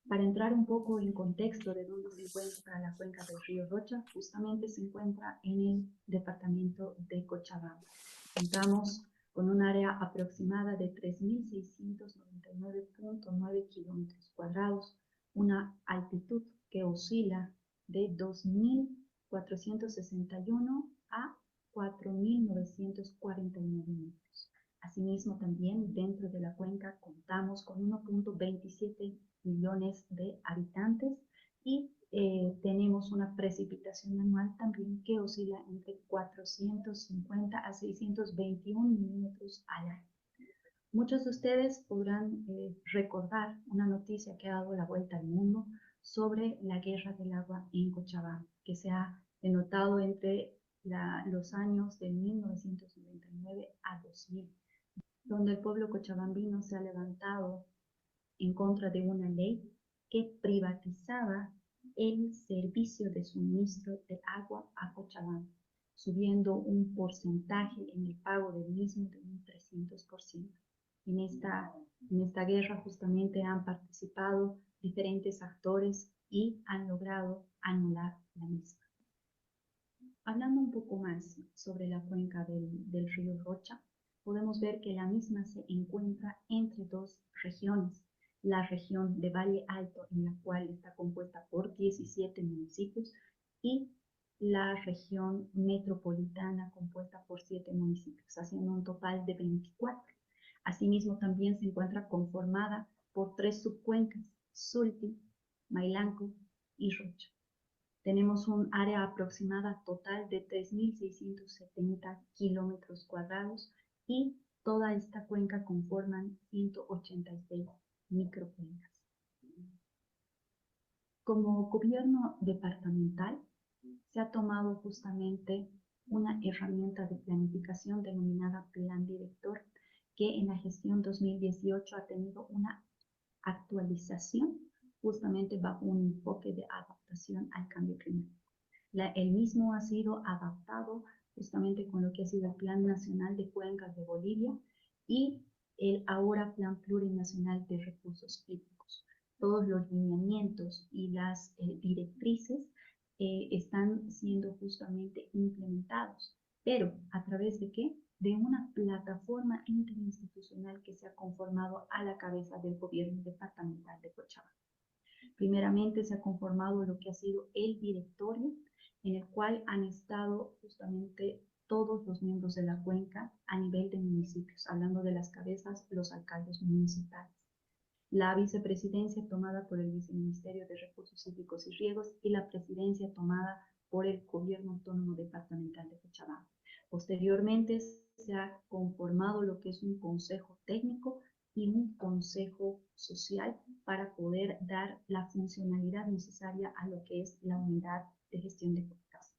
[SPEAKER 6] Para entrar un poco en contexto de dónde se encuentra la cuenca del río Rocha, justamente se encuentra en el departamento de Cochabamba. Contamos con un área aproximada de 3.699.9 kilómetros cuadrados, una altitud que oscila de 2.461 a 4.949 metros. Asimismo, también dentro de la cuenca contamos con 1.27 millones de habitantes y tenemos una precipitación anual también que oscila entre 450 a 621 milímetros al año. Muchos de ustedes podrán recordar una noticia que ha dado la vuelta al mundo sobre la guerra del agua en Cochabamba, que se ha denotado entre los años de 1999 a 2000, donde el pueblo cochabambino se ha levantado en contra de una ley que privatizaba el servicio de suministro de agua a Cochabamba, subiendo un porcentaje en el pago del mismo de un 300%. En esta guerra justamente han participado diferentes actores y han logrado anular la misma. Hablando un poco más sobre la cuenca del río Rocha, podemos ver que la misma se encuentra entre dos regiones. La región de Valle Alto, en la cual está compuesta por 17 municipios, y la región metropolitana, compuesta por 7 municipios, haciendo un total de 24. Asimismo, también se encuentra conformada por 3 subcuencas, Sulti, Mailanco y Rocha. Tenemos un área aproximada total de 3.670 kilómetros cuadrados y toda esta cuenca conforman 186 microcuencas. Como gobierno departamental, se ha tomado justamente una herramienta de planificación denominada Plan Director, que en la gestión 2018 ha tenido una actualización justamente bajo un enfoque de adaptación al cambio climático. El mismo ha sido adaptado justamente con lo que ha sido el Plan Nacional de Cuencas de Bolivia y el ahora Plan Plurinacional de Recursos Hídricos. Todos los lineamientos y las directrices están siendo justamente implementados, pero ¿a través de qué? De una plataforma interinstitucional que se ha conformado a la cabeza del gobierno departamental de Cochabamba. Primeramente se ha conformado lo que ha sido el directorio, en el cual han estado justamente todos los miembros de la cuenca a nivel de municipios, hablando de las cabezas, los alcaldes municipales. La vicepresidencia tomada por el Viceministerio de Recursos Hídricos y Riegos y la presidencia tomada por el Gobierno Autónomo Departamental de Cochabamba. Posteriormente se ha conformado lo que es un consejo técnico y un consejo social para poder dar la funcionalidad necesaria a lo que es la unidad de gestión de cuencas.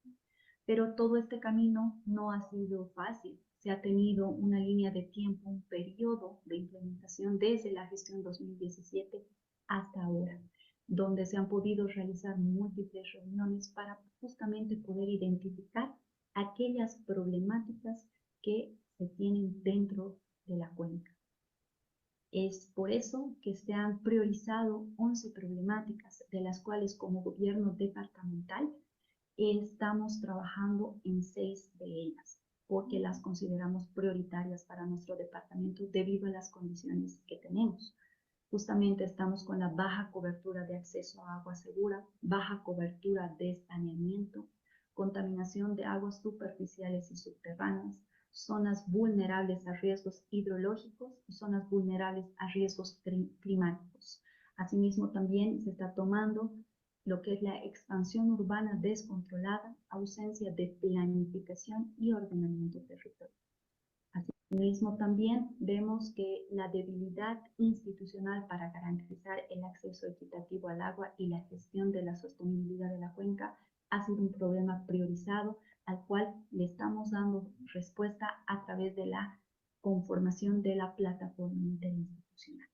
[SPEAKER 6] Pero todo este camino no ha sido fácil. Se ha tenido una línea de tiempo, un periodo de implementación desde la gestión 2017 hasta ahora, donde se han podido realizar múltiples reuniones para justamente poder identificar aquellas problemáticas que se tienen dentro de la cuenca. Es por eso que se han priorizado 11 problemáticas, de las cuales como gobierno departamental estamos trabajando en 6 de ellas, porque las consideramos prioritarias para nuestro departamento debido a las condiciones que tenemos. Justamente estamos con la baja cobertura de acceso a agua segura, baja cobertura de saneamiento, contaminación de aguas superficiales y subterráneas, zonas vulnerables a riesgos hidrológicos y zonas vulnerables a riesgos climáticos. Asimismo, también se está tomando lo que es la expansión urbana descontrolada, ausencia de planificación y ordenamiento territorial. Asimismo, también vemos que la debilidad institucional para garantizar el acceso equitativo al agua y la gestión de la sostenibilidad de la cuenca ha sido un problema priorizado al cual le estamos dando respuesta a través de la conformación de la plataforma interinstitucional.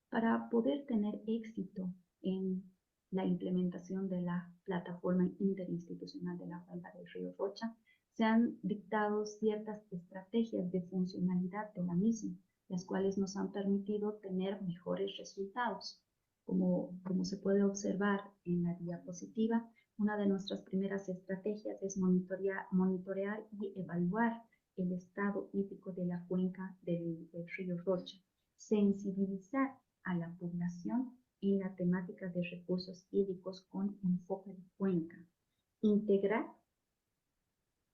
[SPEAKER 6] Para poder tener éxito en la implementación de la plataforma interinstitucional de la cuenca del río Rocha, se han dictado ciertas estrategias de funcionalidad de la misma, las cuales nos han permitido tener mejores resultados. Como se puede observar en la diapositiva, una de nuestras primeras estrategias es monitorear y evaluar el estado hídrico de la cuenca del río Rocha, sensibilizar a la población en la temática de recursos hídricos con enfoque de cuenca, integrar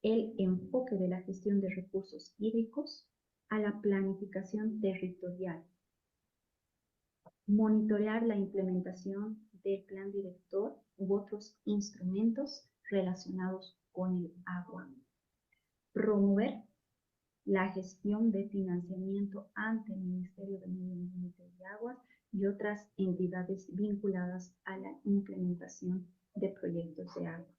[SPEAKER 6] el enfoque de la gestión de recursos hídricos a la planificación territorial, monitorear la implementación del plan director u otros instrumentos relacionados con el agua, promover la gestión de financiamiento ante el Ministerio de Medio Ambiente y Aguas y otras entidades vinculadas a la implementación de proyectos de agua.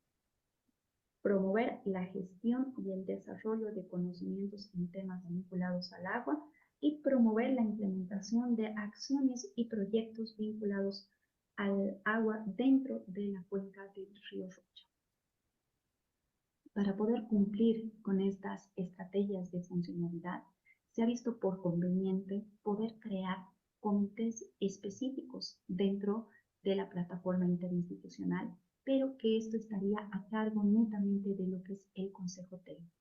[SPEAKER 6] Promover la gestión y el desarrollo de conocimientos en temas vinculados al agua y promover la implementación de acciones y proyectos vinculados al agua dentro de la cuenca del río Rocha. Para poder cumplir con estas estrategias de funcionalidad, se ha visto por conveniente poder crear comités específicos dentro de la plataforma interinstitucional, pero que esto estaría a cargo netamente de lo que es el Consejo Técnico.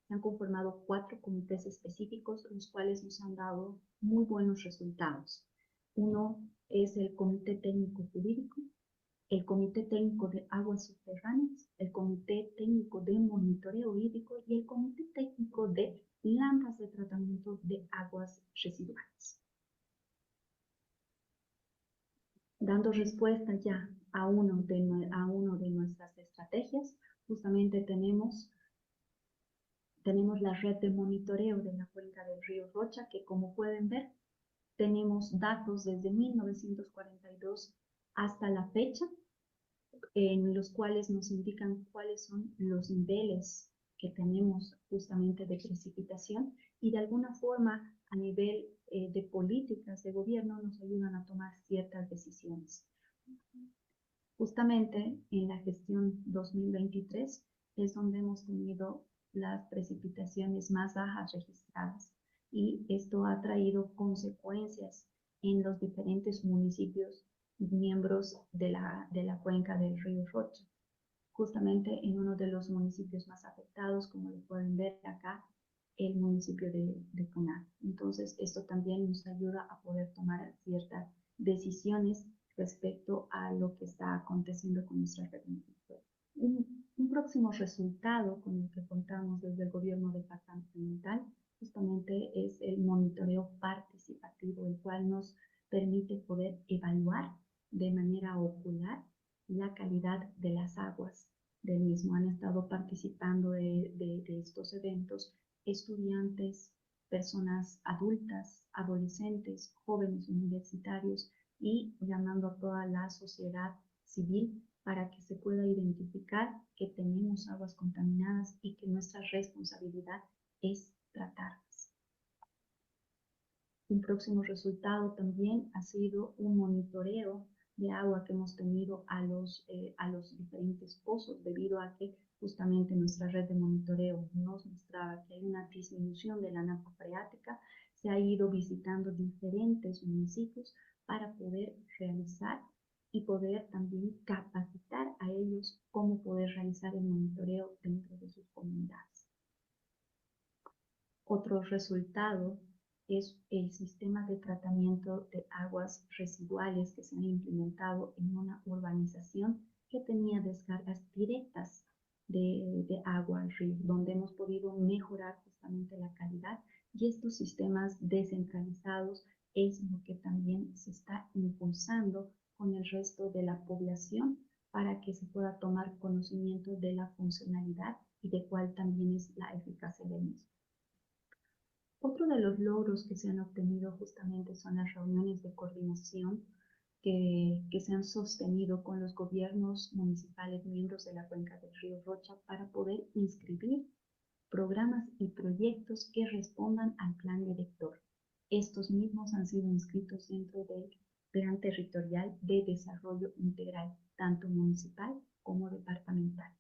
[SPEAKER 6] Se han conformado 4 comités específicos, los cuales nos han dado muy buenos resultados. Uno es el Comité Técnico Jurídico, el Comité Técnico de Aguas Subterráneas, el Comité Técnico de Monitoreo Hídrico y el Comité Técnico de Plantas de Tratamiento de Aguas Residuales. Dando respuesta ya a uno de nuestras estrategias, justamente tenemos la red de monitoreo de la cuenca del río Rocha, que como pueden ver, tenemos datos desde 1942 hasta la fecha, en los cuales nos indican cuáles son los niveles que tenemos justamente de precipitación y de alguna forma a nivel de políticas de gobierno nos ayudan a tomar ciertas decisiones. Justamente en la gestión 2023 es donde hemos tenido las precipitaciones más bajas registradas y esto ha traído consecuencias en los diferentes municipios miembros de la cuenca del río Rocha. Justamente en uno de los municipios más afectados, como lo pueden ver acá, el municipio de Puná. Entonces, esto también nos ayuda a poder tomar ciertas decisiones respecto a lo que está aconteciendo con nuestra red monitoreo. Un próximo resultado con el que contamos desde el gobierno departamental justamente es el monitoreo participativo, el cual nos permite poder evaluar de manera ocular la calidad de las aguas del mismo. Han estado participando de estos eventos estudiantes, personas adultas, adolescentes, jóvenes universitarios y llamando a toda la sociedad civil para que se pueda identificar que tenemos aguas contaminadas y que nuestra responsabilidad es tratarlas. Un próximo resultado también ha sido un monitoreo de agua que hemos tenido a los diferentes pozos, debido a que justamente nuestra red de monitoreo nos mostraba que hay una disminución de la napa freática. Se ha ido visitando diferentes municipios para poder realizar y poder también capacitar a ellos cómo poder realizar el monitoreo dentro de sus comunidades. Otro resultado es el sistema de tratamiento de aguas residuales que se han implementado en una urbanización que tenía descargas directas de agua al río, donde hemos podido mejorar justamente la calidad, y estos sistemas descentralizados es lo que también se está impulsando con el resto de la población para que se pueda tomar conocimiento de la funcionalidad y de cuál también es la eficacia del mismo. Otro de los logros que se han obtenido justamente son las reuniones de coordinación que se han sostenido con los gobiernos municipales miembros de la cuenca del río Rocha para poder inscribir programas y proyectos que respondan al plan director. Estos mismos han sido inscritos dentro del Plan Territorial de Desarrollo Integral, tanto municipal como departamental.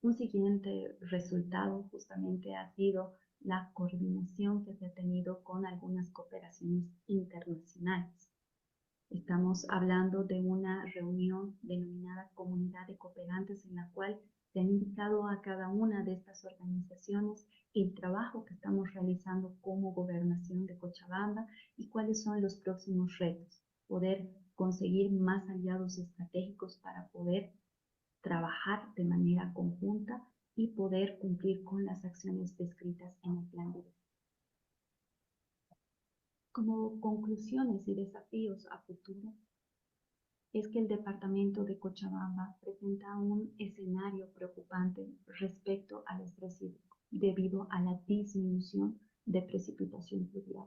[SPEAKER 6] Un siguiente resultado justamente ha sido la coordinación que se ha tenido con algunas cooperaciones internacionales. Estamos hablando de una reunión denominada Comunidad de Cooperantes, en la cual se ha indicado a cada una de estas organizaciones el trabajo que estamos realizando como gobernación de Cochabamba y cuáles son los próximos retos. Poder conseguir más aliados estratégicos para poder trabajar de manera conjunta y poder cumplir con las acciones descritas en el plan director. Como conclusiones y desafíos a futuro, es que el departamento de Cochabamba presenta un escenario preocupante respecto al estrés hídrico, debido a la disminución de precipitación pluvial,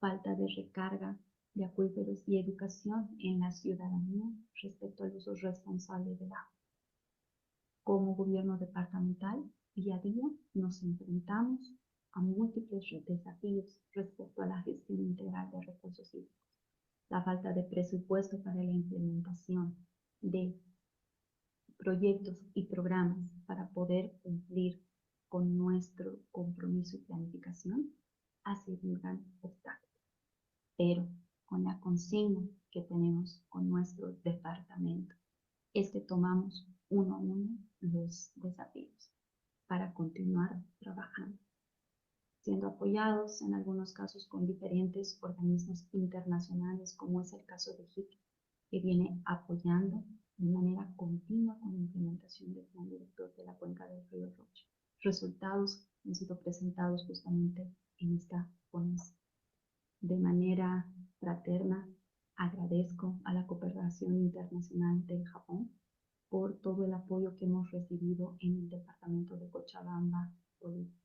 [SPEAKER 6] falta de recarga de acuíferos y educación en la ciudadanía respecto al uso responsable del agua. Como gobierno departamental, día a día nos enfrentamos a múltiples desafíos respecto a la gestión integral de recursos hídricos. La falta de presupuesto para la implementación de proyectos y programas para poder cumplir con nuestro compromiso y planificación ha sido un gran obstáculo. Pero con la consigna que tenemos con nuestro departamento es que tomamos uno a uno los desafíos para continuar trabajando, siendo apoyados en algunos casos con diferentes organismos internacionales, como es el caso de JICA, que viene apoyando de manera continua con la implementación del plan director de la cuenca del río Rocha. Resultados han sido presentados justamente en esta ponencia. De manera fraterna Agradezco a la cooperación internacional del Japón por todo el apoyo que hemos recibido en el departamento de Cochabamba, Bolivia.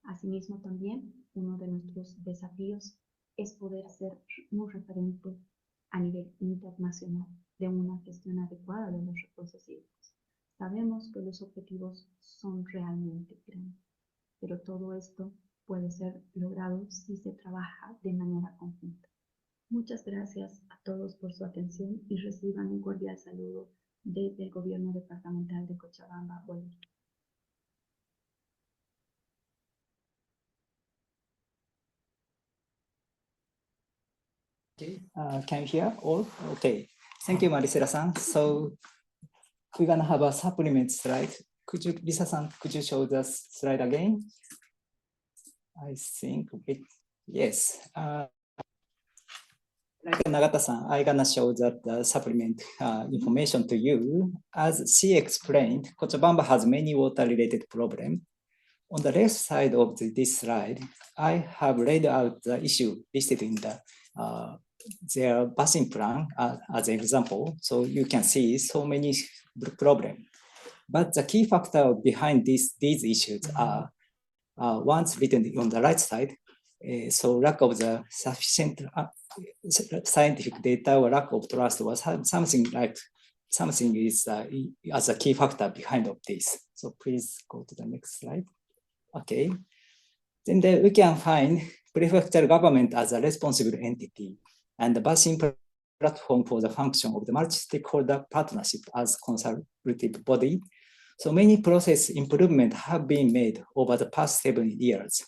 [SPEAKER 6] Asimismo, también uno de nuestros desafíos es poder ser un referente a nivel internacional de una gestión adecuada de los recursos hídricos. Sabemos que los objetivos son realmente grandes, pero todo esto puede ser logrado si se trabaja de manera conjunta. Muchas gracias a todos por su atención y reciban un cordial saludo desde el Gobierno Departamental de Cochabamba, Bolivia.
[SPEAKER 1] Okay, can you hear all? Okay, thank you, Maricela-san. So we're gonna have a supplement slide. Could you, Lisa-san, could you show the slide again? I think, yes. Like Nagata-san, I'm gonna show that the supplement information to you. As she explained, Cochabamba has many water-related problems. On the left side of this slide, I have laid out the issue listed in the their basin plan as an example. So you can see so many problems. But the key factor behind these issues are ones written on the right side. So lack of the sufficient scientific data or lack of trust was something is as a key factor behind of this. So please go to the next slide. Okay. Then we can find prefectural government as a responsible entity and the basin platform for the function of the multi-stakeholder partnership as consultative body. So many process improvements have been made over the past 7 years.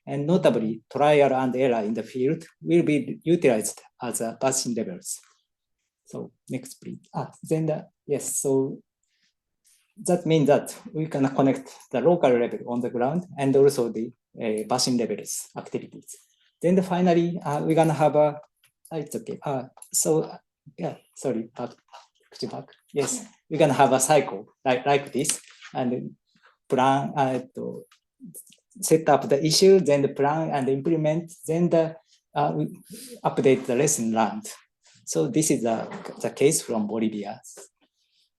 [SPEAKER 1] And notably, trial and error in the field will be utilized as a basin levels. So next, please. Yes, so that means that we can connect the local level on the ground and also the basin levels activities. Then finally, we're gonna have a, it's okay. Sorry, could you back? Yes, we're gonna have a cycle like this and plan set up the issue, then the plan and implement, then we update the lesson learned. So this is the case from Bolivia.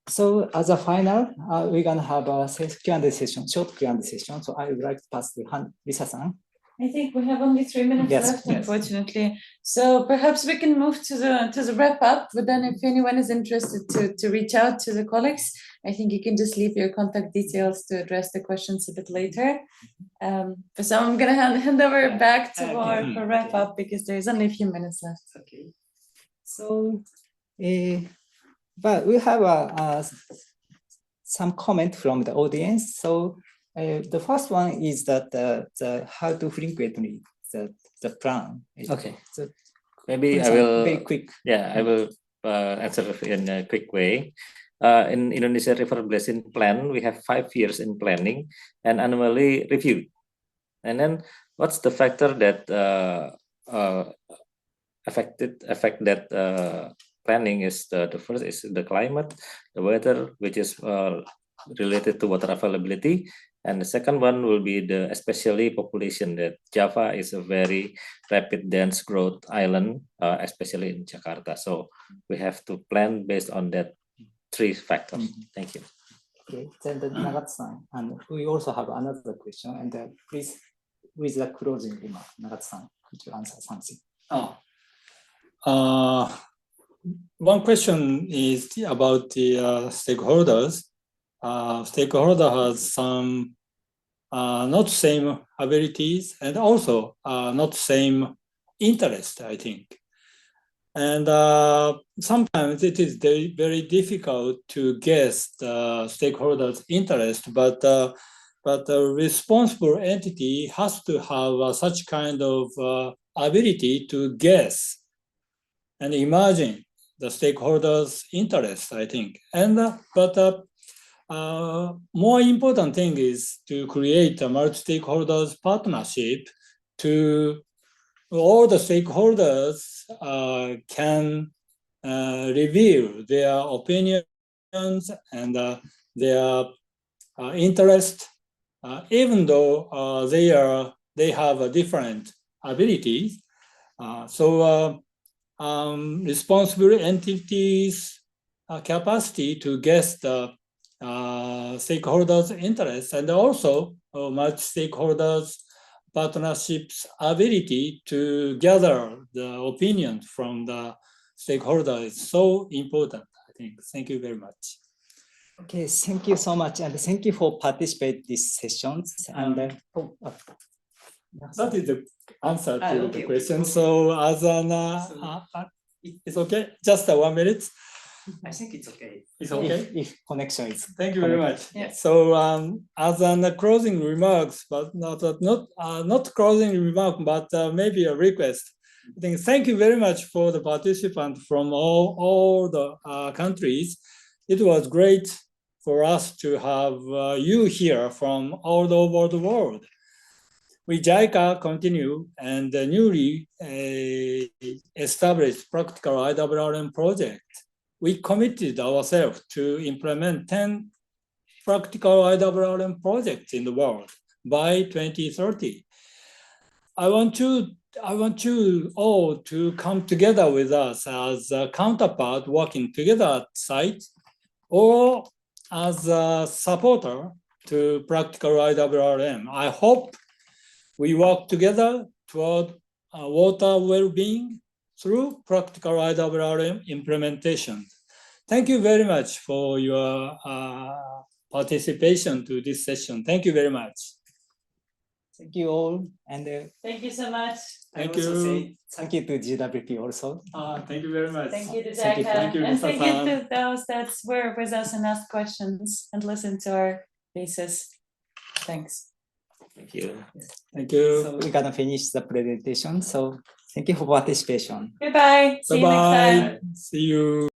[SPEAKER 1] So as a final, we're gonna have a Q&A session, short Q&A session. So I would like to pass the hand, Lisa-san.
[SPEAKER 3] I think we have only 3 minutes left, unfortunately. So perhaps we can move to the wrap up. But then, if anyone is interested to reach out to the colleagues, I think you can just leave your contact details to address the questions a bit later. So I'm gonna hand over back to War for wrap up because there's only a few minutes left.
[SPEAKER 1] Okay. So, but we have some comment from the audience. So. The first one is that the how to frequently the plan.
[SPEAKER 5] Okay.
[SPEAKER 1] So
[SPEAKER 5] maybe I will
[SPEAKER 1] very quick.
[SPEAKER 5] Yeah, I will answer in a quick way. In Indonesia River Basin Plan, we have 5 years in planning and annually reviewed. And then, what's the factor that affect that planning is the first is the climate, the weather, which is related to water availability. And the second one will be the especially population that Java is a very rapid dense growth island, especially in Jakarta. So we have to plan based on that 3 factors. Thank you.
[SPEAKER 1] Okay, then the Nagata-san, and we also have another question. And please, with the closing remark, Nagata-san, could you answer something?
[SPEAKER 4] One question is about the stakeholders. Stakeholder has some not same abilities and also not same interest, I think. And sometimes it is very, very difficult to guess the stakeholders' interest, but the responsible entity has to have such kind of ability to guess and imagine the stakeholders' interest, I think. And more important thing is to create a multi-stakeholders partnership to all the stakeholders can reveal their opinions and their interest, even though they have a different abilities. So responsible entities' capacity to guess the stakeholders' interests, and also multi-stakeholders partnerships ability to gather the opinions from the stakeholders is so important, I think. Thank you very much.
[SPEAKER 1] Okay, thank you so much, and thank you for participating these sessions. And
[SPEAKER 4] That is the answer to
[SPEAKER 1] okay,
[SPEAKER 4] the question.
[SPEAKER 1] okay.
[SPEAKER 4] So as an, it's okay, just 1 minute.
[SPEAKER 1] I think it's okay.
[SPEAKER 4] It's okay.
[SPEAKER 1] If connection is.
[SPEAKER 4] Thank you very much.
[SPEAKER 3] Yeah.
[SPEAKER 4] So as an closing remarks, but not closing remark, but maybe a request. I think thank you very much for the participants from all the countries. It was great for us to have you here from all over the world. We JICA continue and the newly established practical IWRM project. We committed ourselves to implement 10 practical IWRM projects in the world by 2030. I want you all to come together with us as a counterpart working together at site or as a supporter to practical IWRM. I hope we work together toward water well-being through practical IWRM implementation. Thank you very much for your participation to this session. Thank you very much.
[SPEAKER 1] Thank you all, and
[SPEAKER 3] Thank you so much.
[SPEAKER 1] I
[SPEAKER 4] Thank
[SPEAKER 1] also
[SPEAKER 4] you.
[SPEAKER 1] say thank you to GWP also.
[SPEAKER 4] Thank you very much.
[SPEAKER 3] Thank you to
[SPEAKER 1] Thank you.
[SPEAKER 3] JICA.
[SPEAKER 4] Thank you,
[SPEAKER 3] And thank you
[SPEAKER 4] Misa-san.
[SPEAKER 3] to those that were with us and asked questions and listened to our pieces. Thanks.
[SPEAKER 5] Thank you.
[SPEAKER 4] Thank you.
[SPEAKER 1] So we're gonna finish the presentation. So thank you for participation.
[SPEAKER 3] Goodbye. See you next time.
[SPEAKER 4] Bye-bye. See you.